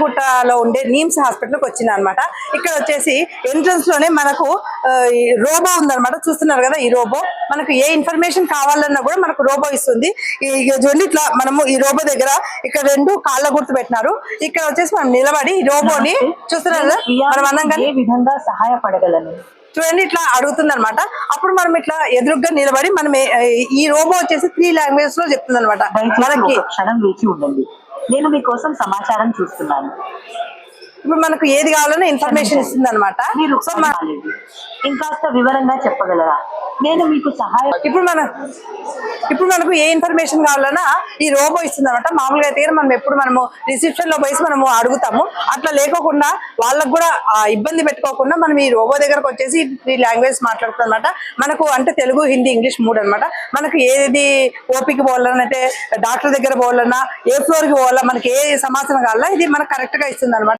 గుట్టలో ఉండే నీమ్స్ హాస్పిటల్కి వచ్చింది అనమాట. ఇక్కడ వచ్చేసి ఎంట్రన్స్ లోనే మనకు ఈ రోబో ఉందన్నమాట. చూస్తున్నారు కదా, ఈ రోబో మనకు ఏ ఇన్ఫర్మేషన్ కావాలన్నా కూడా మనకు రోబో ఇస్తుంది. చూడండి, ఇట్లా మనము ఈ రోబో దగ్గర ఇక్కడ 2 కాళ్ళ గుర్తు పెట్టినారు. ఇక్కడ వచ్చేసి మనం నిలబడి ఈ రోబోని చూస్తున్నారు కదా, మనం అన్నంగానే ఏ విధంగా సహాయపడగలను చూడండి ఇట్లా అడుగుతుంది అనమాట. అప్పుడు మనం ఇట్లా ఎదురుగ్గా నిలబడి మనం ఈ రోబో వచ్చేసి 3 లాంగ్వేజెస్ లో చెప్తుంది అనమాట. మనకి క్షణం వేచి ఉండండి, నేను మీకోసం సమాచారం చూస్తున్నాను. ఇప్పుడు మనకు ఏది కావాలన్నా ఇన్ఫర్మేషన్ ఇస్తుంది అనమాట. మీరు ఇంకాస్త వివరంగా చెప్పగలరా? నేను మీకు సహాయం. ఇప్పుడు మనకు ఏ ఇన్ఫర్మేషన్ కావాలన్నా ఈ రోబో ఇస్తుంది అనమాట. మామూలుగా అయితే మనం ఎప్పుడు మనము రిసెప్షన్ లో పోయి మనము అడుగుతాము, అట్లా లేకోకుండా వాళ్ళకు కూడా ఇబ్బంది పెట్టుకోకుండా మనం ఈ రోబో దగ్గరకు వచ్చేసి 3 లాంగ్వేజ్ మాట్లాడుతుంది అనమాట. మనకు అంటే తెలుగు, హిందీ, ఇంగ్లీష్ 3 అనమాట. మనకు ఏది ఓపీకి పోవాలన్నా, అంటే డాక్టర్ దగ్గర పోవాలన్నా, ఏ ఫ్లోర్ కి పోవాలన్నా, మనకి ఏ సమాచారం కావాలన్నా ఇది మనకు కరెక్ట్ గా ఇస్తుంది అనమాట.